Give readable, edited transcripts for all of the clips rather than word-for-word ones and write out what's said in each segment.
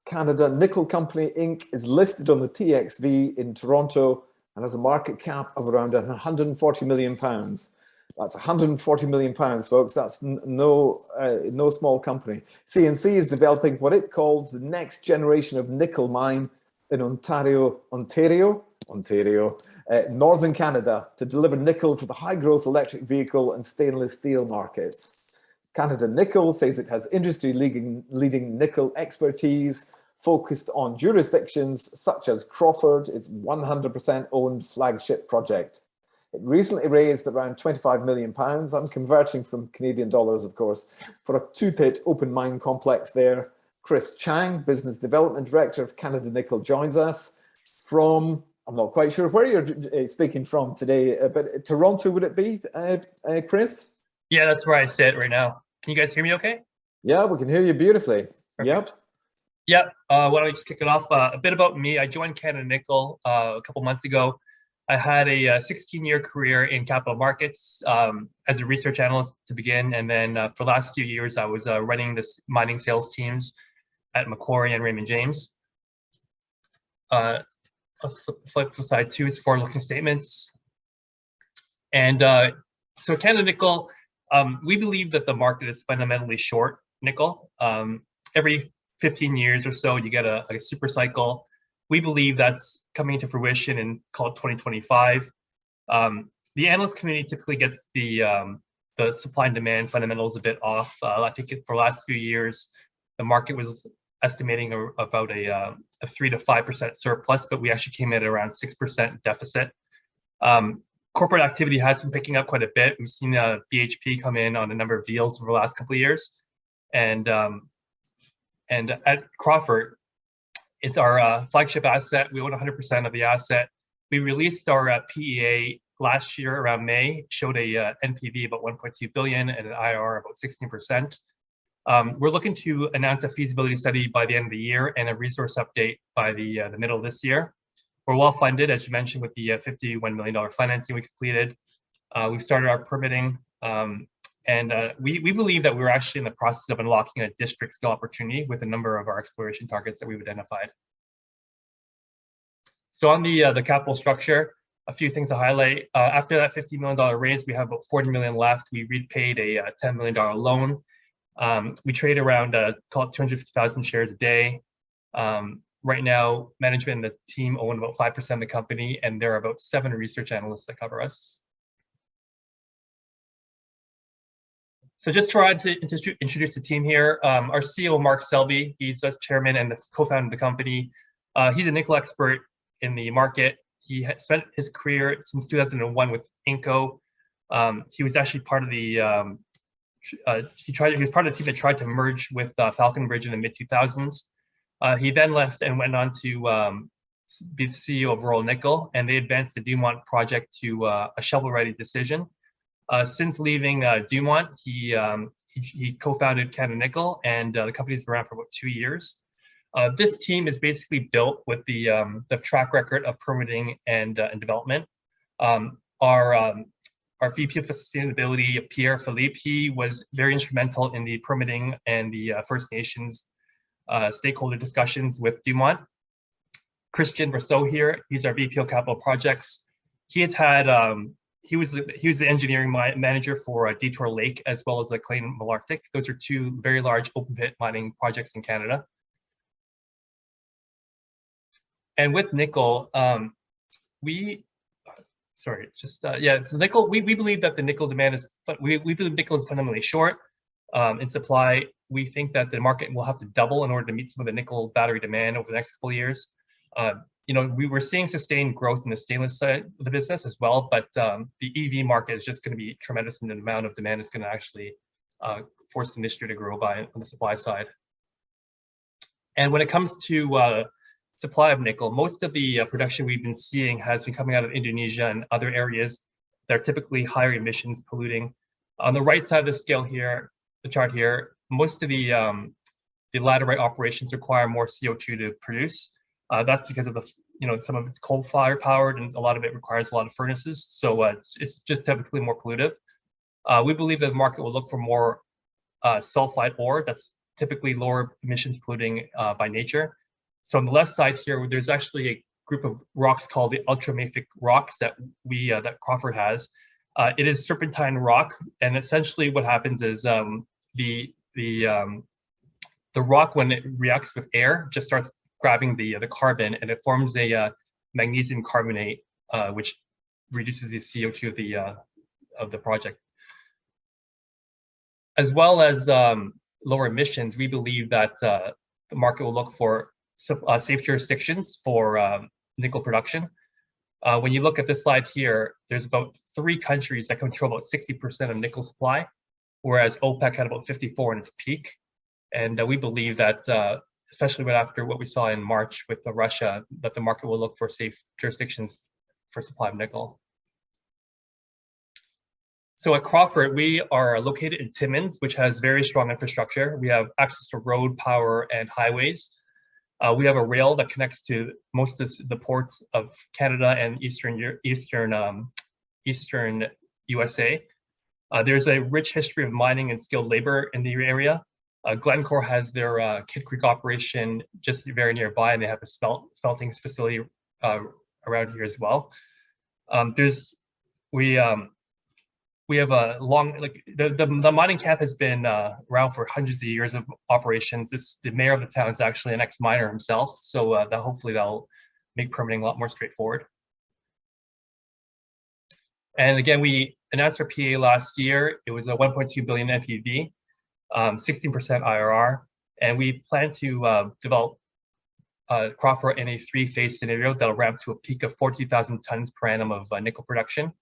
Canada Nickel Company Inc. is listed on the TSXV in Toronto and has a market cap of around £140 million. That's £140 million, folks. That's no small company. CNC is developing what it calls the next generation of nickel mine in Ontario, northern Canada, to deliver nickel for the high-growth electric vehicle and stainless steel markets. Canada Nickel says it has industry-leading nickel expertise focused on jurisdictions such as Crawford, its 100% owned flagship project. It recently raised around £25 million. I'm converting from Canadian dollars, of course, for a two-pit open mine complex there. Chris Chang, Business Development Director of Canada Nickel, joins us from, I'm not quite sure where you're speaking from today, but Toronto, would it be, Chris? Yeah, that's where I sit right now. Can you guys hear me okay? Yeah, we can hear you beautifully. Perfect. Yep. Why don't we just kick it off? A bit about me. I joined Canada Nickel a couple months ago. I had a 16-year career in capital markets as a research analyst to begin. And then for the last few years, I was running this mining sales teams at Macquarie and Raymond James. Let's flip to slide 2 is forward-looking statements. And so Canada Nickel, we believe that the market is fundamentally short nickel. Every 15 years or so, you get a super cycle. We believe that's coming to fruition in, call it 2025. The analyst community typically gets the supply and demand fundamentals a bit off. I think for the last few years, the market was estimating about a 3 to 5% surplus, but we actually came in at around 6% deficit. Corporate activity has been picking up quite a bit. We've seen BHP come in on a number of deals over the last couple of years, and at Crawford, it's our flagship asset. We own 100% of the asset. We released our PEA last year around May, showed a NPV about 1.2 billion and an IRR about 16%. We're looking to announce a feasibility study by the end of the year and a resource update by the middle of this year. We're well funded, as you mentioned, with the $51 million financing we completed. We've started our permitting, and we believe that we're actually in the process of unlocking a district scale opportunity with a number of our exploration targets that we've identified. So on the capital structure, a few things to highlight. After that $50 million raise, we have about $40 million left. We repaid a $10 million loan. We trade around, call it 250,000 shares a day. Right now, management and the team own about 5% of the company, and there are about 7 research analysts that cover us. So just trying to introduce the team here. Our CEO, Mark Selby, he's a chairman and the co-founder of the company. He's a nickel expert in the market. He spent his career since 2001 with Inco. He was actually part of the he was part of the team that tried to merge with Falconbridge in the mid-2000s. He then left and went on to be the CEO of Royal Nickel, and they advanced the Dumont project to a shovel-ready decision. Since leaving Dumont, he co-founded Canada Nickel, and the company's been around for about 2 years. This team is basically built with the track record of permitting and development. Our VP of Sustainability, Pierre Philippe, he was very instrumental in the permitting and the First Nations stakeholder discussions with Dumont. Christian Rousseau here, he's our VP of Capital Projects. He has had he was the engineering manager for Detour Lake as well as the Clayton Malartic. Those are 2 very large open pit mining projects in Canada. And with nickel, so nickel. We believe that the nickel demand is. We believe nickel is fundamentally short in supply. We think that the market will have to double in order to meet some of the nickel battery demand over the next couple of years. We were seeing sustained growth in the stainless side of the business as well, but the EV market is just going to be tremendous in the amount of demand it's going to actually force the industry to grow by on the supply side. And when it comes to supply of nickel, most of the production we've been seeing has been coming out of Indonesia and other areas that are typically higher emissions, polluting. On the right side of the scale here, the chart here, most of the laterite operations require more CO2 to produce. That's because of some of it's coal fire powered, and a lot of it requires a lot of furnaces. So it's just typically more pollutive. We believe that the market will look for more sulfide ore that's typically lower emissions polluting by nature. So on the left side here, there's actually a group of rocks called the Ultramafic Rocks that that Crawford has. It is serpentine rock, and essentially what happens is the rock, when it reacts with air, just starts grabbing the carbon, and it forms a magnesium carbonate, which reduces the CO2 of the project. As well as lower emissions, we believe that the market will look for safe jurisdictions for nickel production. When you look at this slide here, there's about 3 countries that control about 60% of nickel supply, whereas OPEC had about 54 in its peak. And we believe that, especially right after what we saw in March with Russia, that the market will look for safe jurisdictions for supply of nickel. So at Crawford, we are located in Timmins, which has very strong infrastructure. We have access to road, power, and highways. We have a rail that connects to most of the ports of Canada and Eastern USA. There's a rich history of mining and skilled labor in the area. Glencore has their Kid Creek operation just very nearby, and they have a smelting facility around here as well. We have a long, the mining camp has been around for hundreds of years of operations. The mayor of the town is actually an ex-miner himself, so that hopefully that'll make permitting a lot more straightforward. And again, we announced our PEA last year. It was a 1.2 billion NPV, 16% IRR, and we plan to develop Crawford in a 3-phase scenario that'll ramp to a peak of 40,000 tons per annum of nickel production.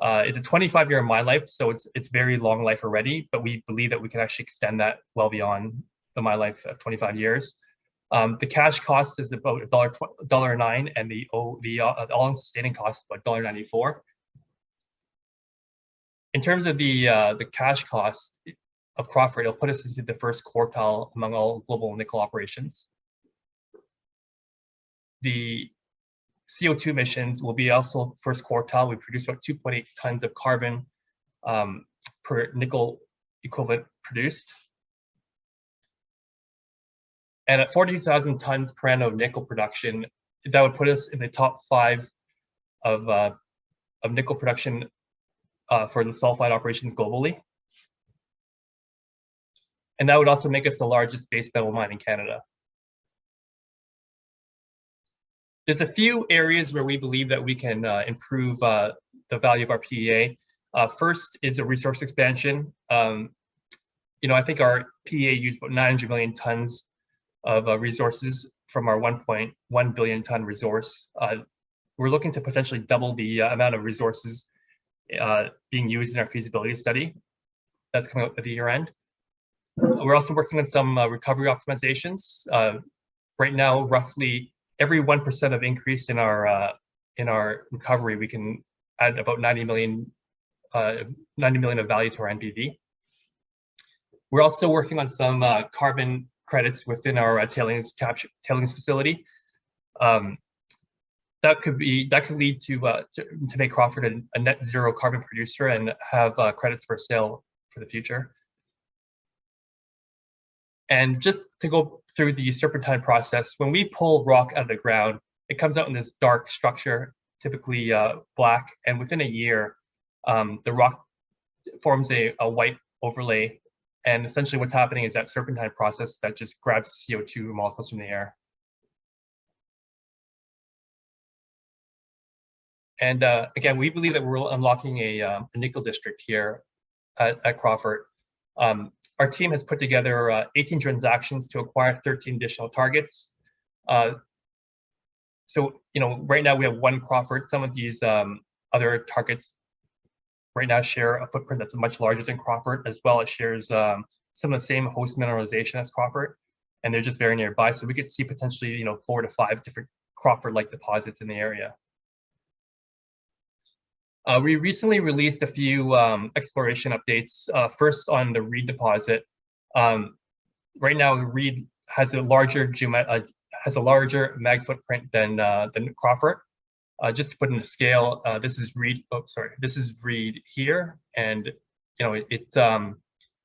It's a 25-year mine life, so it's very long life already, but we believe that we can actually extend that well beyond the mine life of 25 years. The cash cost is about $1.09, and the all-in sustaining cost is about $1.94. In terms of the cash cost of Crawford, it'll put us into the first quartile among all global nickel operations. The CO2 emissions will be also first quartile. We produce about 2.8 tons of carbon per nickel equivalent produced. And at 40,000 tons per annum of nickel production, that would put us in the top 5 of nickel production for the sulfide operations globally. And that would also make us the largest base metal mine in Canada. There's a few areas where we believe that we can improve the value of our PEA. First is a resource expansion. I think our PEA used about 900 million tons of resources from our 1.1 billion ton resource. We're looking to potentially double the amount of resources being used in our feasibility study. That's coming out at the year end. We're also working on some recovery optimizations. Right now, roughly every 1% of increase in our recovery, we can add about 90 million of value to our NPV. We're also working on some carbon credits within our tailings facility. That could lead to make Crawford a net zero carbon producer and have credits for sale for the future. And just to go through the serpentine process, when we pull rock out of the ground, it comes out in this dark structure, typically black, and within a year, the rock forms a white overlay. And essentially what's happening is that serpentine process that just grabs CO2 molecules from the air. And again, we believe that we're unlocking a nickel district here at Crawford. Our team has put together 18 transactions to acquire 13 additional targets. So, right now we have one Crawford. Some of these other targets right now share a footprint that's much larger than Crawford, as well as shares some of the same host mineralization as Crawford, and they're just very nearby. So we could see potentially, 4 to 5 different Crawford-like deposits in the area. We recently released a few exploration updates. First on the Reed deposit. Right now, Reed has a larger mag footprint than Crawford. Just to put in a scale, this is Reed. Oh, sorry, this is Reed here, and it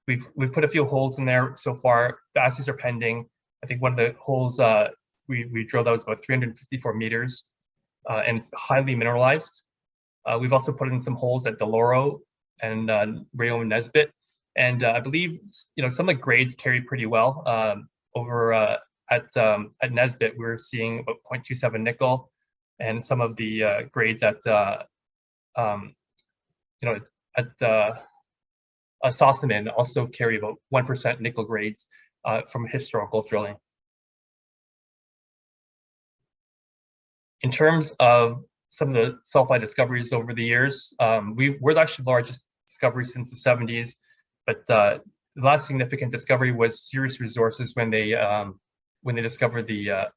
we've put a few holes in there so far. The assays are pending. I think one of the holes we drilled out is about 354 meters, and it's highly mineralized. We've also put in some holes at Deloro and Rayo and Nesbit, and I believe some of the grades carry pretty well. Over at Nesbit, we're seeing about 0.27 nickel, and some of the grades at Sothaman also carry about 1% nickel grades from historical drilling. In terms of some of the sulfide discoveries over the years, we're actually the largest discovery since the 70s, but the last significant discovery was Sirius Resources when they discovered the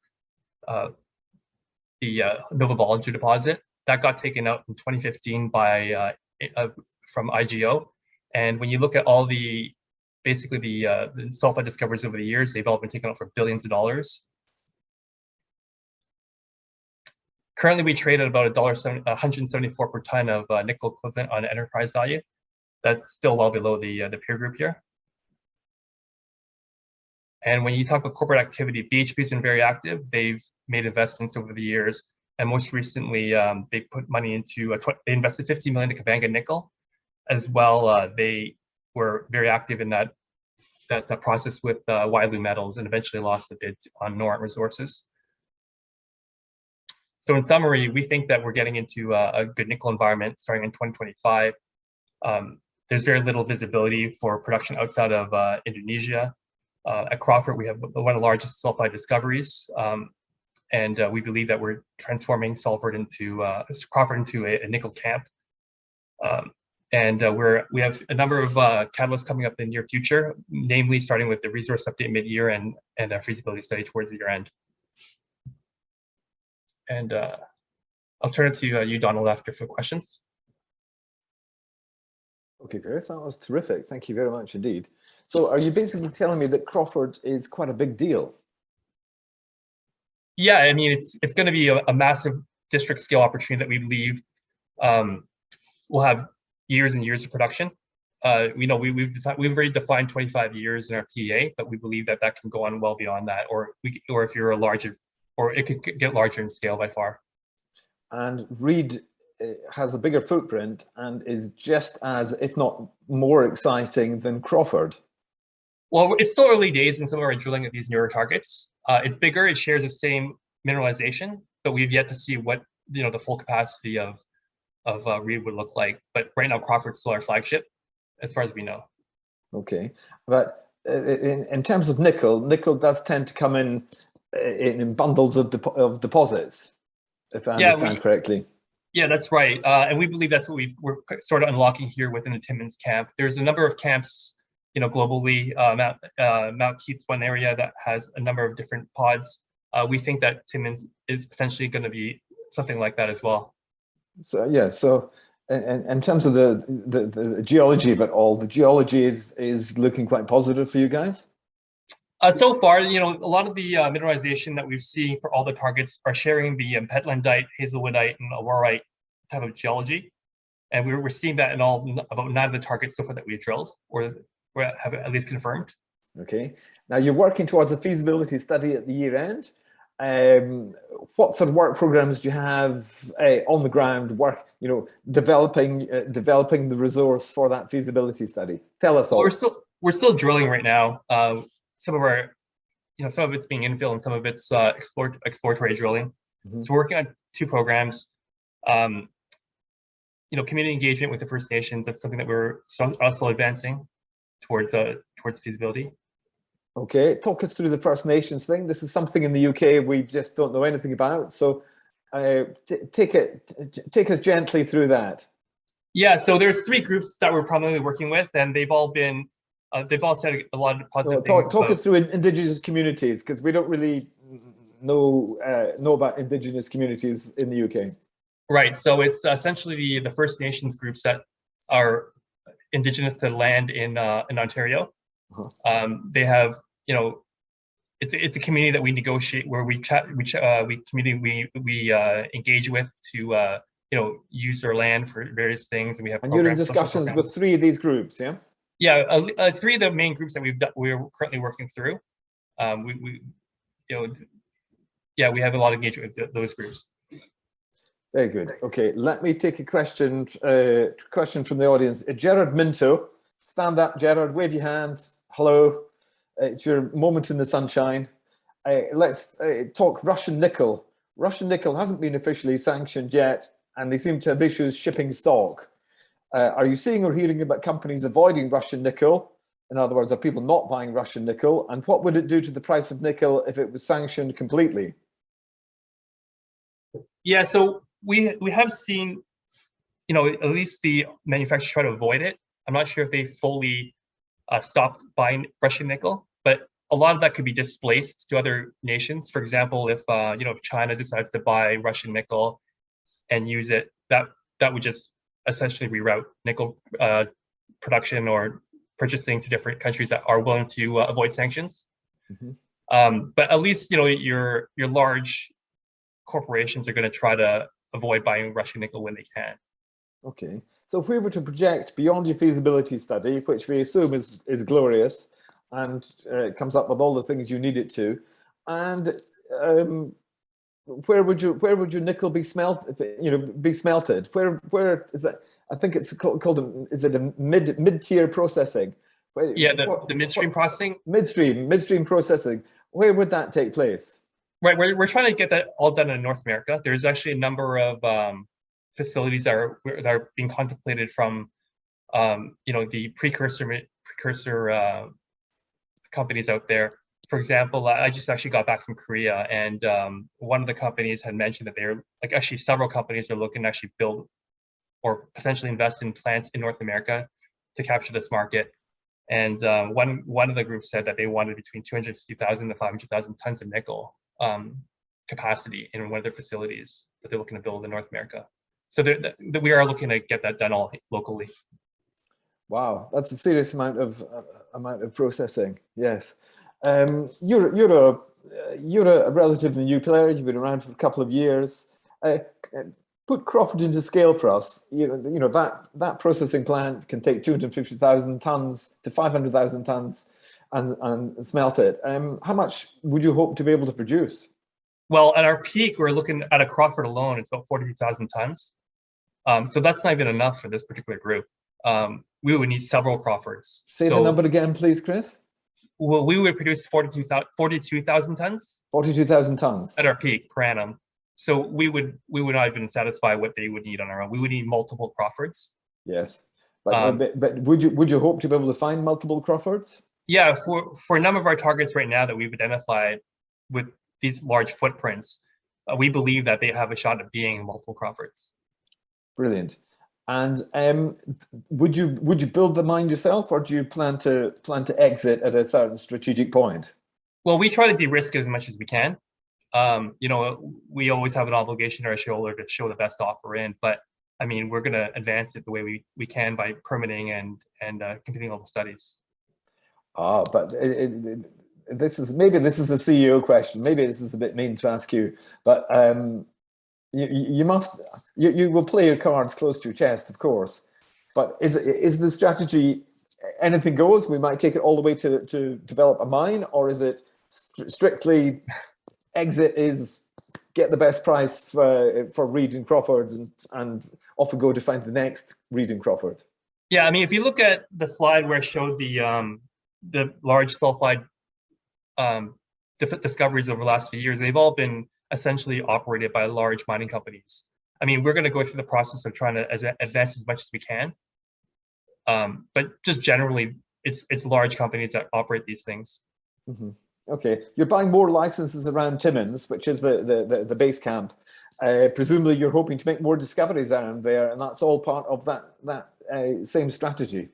Nova Bollinger deposit. That got taken out in 2015 by from IGO. And when you look at all the sulfide discoveries over the years, they've all been taken out for billions of dollars. Currently, we trade at about $174 per ton of nickel equivalent on enterprise value. That's still well below the peer group here. And when you talk about corporate activity, BHP's been very active. They've made investments over the years, and most recently, they put money into they invested $50 million to Kabanga Nickel, as well. They were very active in that process with Wyloo Metals, and eventually lost the bid on Noront Resources. So in summary, we think that we're getting into a good nickel environment starting in 2025. There's very little visibility for production outside of Indonesia. At Crawford, we have one of the largest sulfide discoveries, and we believe that we're transforming Crawford into a nickel camp. And we have a number of catalysts coming up in the near future, namely starting with the resource update mid-year and a feasibility study towards the year end. And I'll turn it to you, Donald, after for questions. Okay, Chris, that was terrific. Thank you very much indeed. So are you basically telling me that Crawford is quite a big deal? Yeah, I mean, it's going to be a massive district scale opportunity that we believe will have years and years of production. We've already defined 25 years in our PEA, but we believe that can go on well beyond that, or if you're a larger, or it could get larger in scale by far. And Reed has a bigger footprint and is just as, if not more exciting than Crawford. Well, it's still early days in some of our drilling at these newer targets. It's bigger, it shares the same mineralization, but we've yet to see what the full capacity of Reed would look like. But right now, Crawford's still our flagship, as far as we know. Okay, but in terms of nickel does tend to come in bundles of deposits, if I understand correctly. Yeah, that's right. And we believe that's what we're sort of unlocking here within the Timmins camp. There's a number of camps, globally. Mount Keith's one area that has a number of different pods. We think that Timmins is potentially going to be something like that as well. So yeah, so in terms of the geology of it all, the geology is looking quite positive for you guys? So far, a lot of the mineralization that we've seen for all the targets are sharing the petlandite, hazelwoodite, and aurorite type of geology. And we're seeing that in about 9 of the targets so far that we've drilled, or have at least confirmed. Okay. Now you're working towards a feasibility study at the year end. What sort of work programs do you have on the ground, developing the resource for that feasibility study? Tell us all. We're still drilling right now. Some of it's being infill and some of it's exploratory drilling. Mm-hmm. So we're working on 2 programs. Community engagement with the First Nations, that's something that we're also advancing towards feasibility. Okay, talk us through the First Nations thing. This is something in the UK we just don't know anything about. So take us gently through that. Yeah, so there's 3 groups that we're primarily working with, and they've all said a lot of positive things. Talk us through Indigenous communities, because we don't really know about Indigenous communities in the UK. Right. So it's essentially the First Nations groups that are Indigenous to land in Ontario. Uh-huh. They have, it's a community that we negotiate, where we engage with to use their land for various things, and we have. And you're in discussions with 3 of these groups, yeah? Yeah, three of the main groups that we're currently working through. We we have a lot of engagement with those groups. Very good. Okay, let me take a question from the audience. Gerard Minto, stand up, Gerard, wave your hand. Hello. It's your moment in the sunshine. Let's talk Russian nickel. Russian nickel hasn't been officially sanctioned yet, and they seem to have issues shipping stock. Are you seeing or hearing about companies avoiding Russian nickel? In other words, are people not buying Russian nickel? And what would it do to the price of nickel if it was sanctioned completely? Yeah, so we have seen, at least the manufacturers try to avoid it. I'm not sure if they fully stopped buying Russian nickel, but a lot of that could be displaced to other nations. For example, if if China decides to buy Russian nickel and use it, that would just essentially reroute nickel production or purchasing to different countries that are willing to avoid sanctions. Mm-hmm. But at least your large corporations are going to try to avoid buying Russian nickel when they can. Okay, so if we were to project beyond your feasibility study, which we assume is glorious and comes up with all the things you need it to, and where would your nickel be smelted? Where is that? I think it's called is it a mid-tier processing? Yeah, the midstream processing. Midstream processing. Where would that take place? Right, we're trying to get that all done in North America. There's actually a number of facilities that are being contemplated from the precursor companies out there. For example, I just actually got back from Korea, and one of the companies had mentioned that they're actually several companies are looking to actually build or potentially invest in plants in North America to capture this market. And one of the groups said that they wanted between 250,000 to 500,000 tons of nickel capacity in one of their facilities that they're looking to build in North America. So we are looking to get that done all locally. Wow, that's a serious amount of processing. Yes, you're a relatively new player. You've been around for a couple of years. Put Crawford into scale for us. That processing plant can take 250,000 tons to 500,000 tons and smelt it. How much would you hope to be able to produce? Well, at our peak, we're looking at a Crawford alone. It's about 42,000 tons. So that's not even enough for this particular group. We would need several Crawfords. Say the number again, please, Chris. Well, we would produce 42,000 tons. 42,000 tons at our peak per annum. So we would not even satisfy what they would need on our own. We would need multiple Crawfords. Yes, but would you hope to be able to find multiple Crawfords? Yeah, for a number of our targets right now that we've identified with these large footprints, we believe that they have a shot at being multiple Crawfords. Brilliant. And would you build the mine yourself, or do you plan to exit at a certain strategic point? Well, we try to de-risk it as much as we can. We always have an obligation to our shareholder to show the best offer in, but I mean, we're going to advance it the way we can by permitting and completing all the studies. But this is a CEO question. Maybe this is a bit mean to ask you, but you will play your cards close to your chest, of course. But is the strategy anything goes? We might take it all the way to develop a mine, or is it strictly exit is get the best price for Reed and Crawford and off we go to find the next Reed and Crawford? Yeah, I mean, if you look at the slide where I showed the large sulfide discoveries over the last few years, they've all been essentially operated by large mining companies. I mean, we're going to go through the process of trying to advance as much as we can. But just generally, it's large companies that operate these things. Mm-hmm. Okay, you're buying more licenses around Timmins, which is the base camp. Presumably, you're hoping to make more discoveries around there, and that's all part of that same strategy.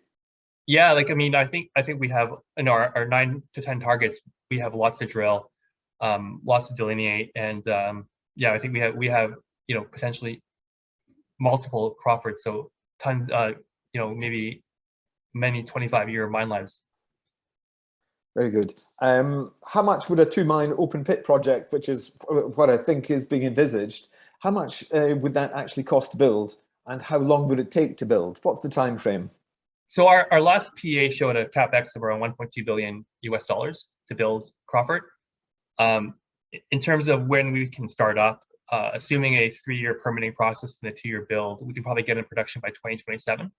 Yeah, I mean, I think we have in our 9 to 10 targets, we have lots to drill, lots to delineate, and yeah, I think we have potentially multiple Crawfords, so tons, maybe many 25-year mine lives. Very good. How much would a 2-mine open pit project, which is what I think is being envisaged, how much would that actually cost to build, and how long would it take to build? What's the time frame? So our last PA showed a capex of around 1.2 billion US dollars to build Crawford. In terms of when we can start up, assuming a 3-year permitting process and a 2-year build, we can probably get in production by 2027.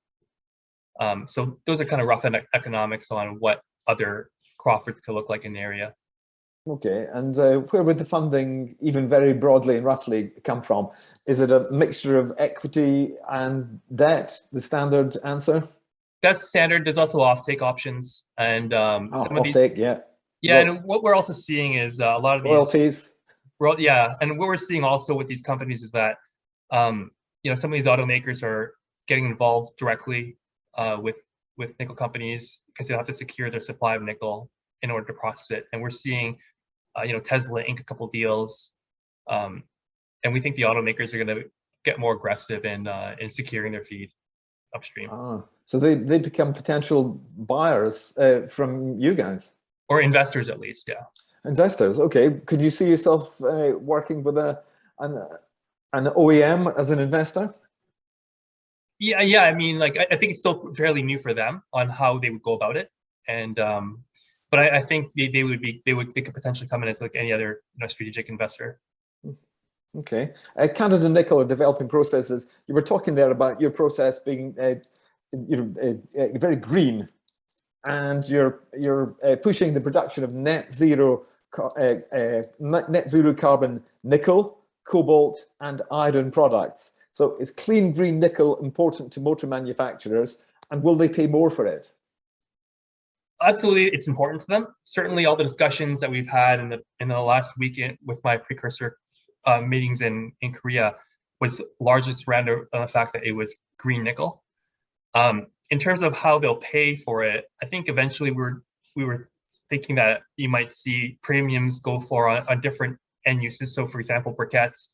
So those are kind of rough economics on what other Crawfords could look like in the area. Okay, and where would the funding, even very broadly and roughly, come from? Is it a mixture of equity and debt, the standard answer? That's standard. There's also offtake options, and some of offtake, these. yeah. Yeah, and what we're also seeing is a lot of royalties. Yeah, and what we're seeing also with these companies is that, some of these automakers are getting involved directly with nickel companies because they have to secure their supply of nickel in order to process it. And we're seeing, Tesla ink a couple deals, and we think the automakers are going to get more aggressive in securing their feed upstream. So they become potential buyers from you guys, or investors at least, yeah. Investors, okay. Could you see yourself working with an OEM as an investor? Yeah. I mean, I think it's still fairly new for them on how they would go about it, and but I think they could potentially come in as like any other strategic investor. Okay. Canada Nickel are developing processes. You were talking there about your process being very green, and you're pushing the production of net zero carbon nickel, cobalt, and iron products. So is clean green nickel important to motor manufacturers, and will they pay more for it? Absolutely, it's important to them. Certainly, all the discussions that we've had in the last weekend with my precursor meetings in Korea was largely surrounded on the fact that it was green nickel. In terms of how they'll pay for it, I think eventually we were thinking that you might see premiums go for on different end uses. So, for example, briquettes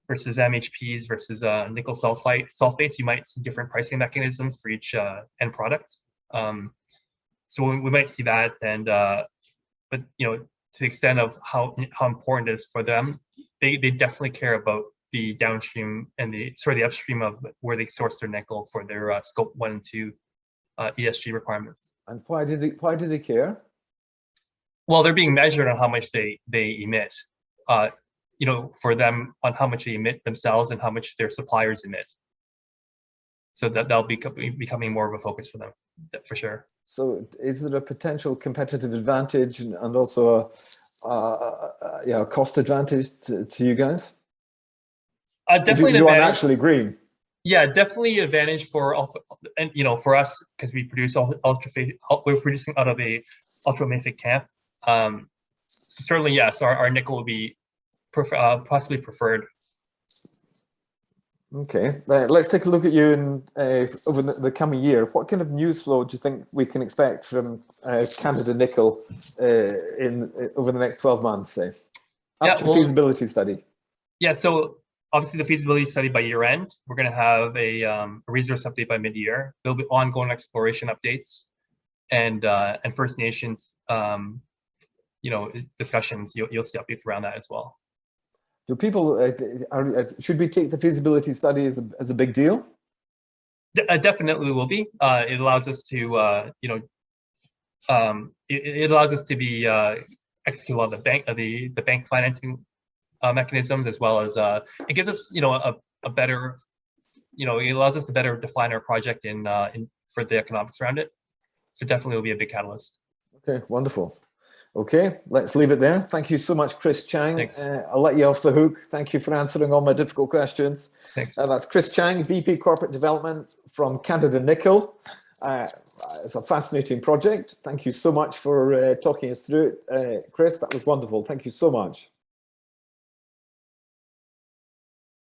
versus MHPs versus nickel sulfates, you might see different pricing mechanisms for each end product. So we might see that, and but to the extent of how important it is for them, they definitely care about the downstream and the upstream of where they source their nickel for their scope 1 and 2 ESG requirements. And why do they care? Well, they're being measured on how much they emit. For them, on how much they emit themselves and how much their suppliers emit. So that'll be becoming more of a focus for them, for sure. So is it a potential competitive advantage and also a cost advantage to you guys? Definitely you are actually green. Yeah, definitely advantage for us, because we produce we're producing out of a Ultramafic camp. So certainly, yes, our nickel will be possibly preferred. Okay, let's take a look at you over the coming year. What kind of news flow do you think we can expect from Canada Nickel over the next 12 months, say? Up to feasibility study. Yeah, so obviously the feasibility study by year end. We're going to have a resource update by mid-year. There'll be ongoing exploration updates and First Nations discussions. You'll see updates around that as well. Do people should we take the feasibility study as a big deal? Definitely will be. It allows us to it allows us to be execute on the bank financing mechanisms, as well as it gives us a better it allows us to better define our project for the economics around it. So definitely will be a big catalyst. Okay, wonderful. Okay, let's leave it there. Thank you so much, Chris Chang. Thanks. I'll let you off the hook. Thank you for answering all my difficult questions. Thanks. That's Chris Chang, VP Corporate Development from Canada Nickel. It's a fascinating project. Thank you so much for talking us through it, Chris. That was wonderful. Thank you so much.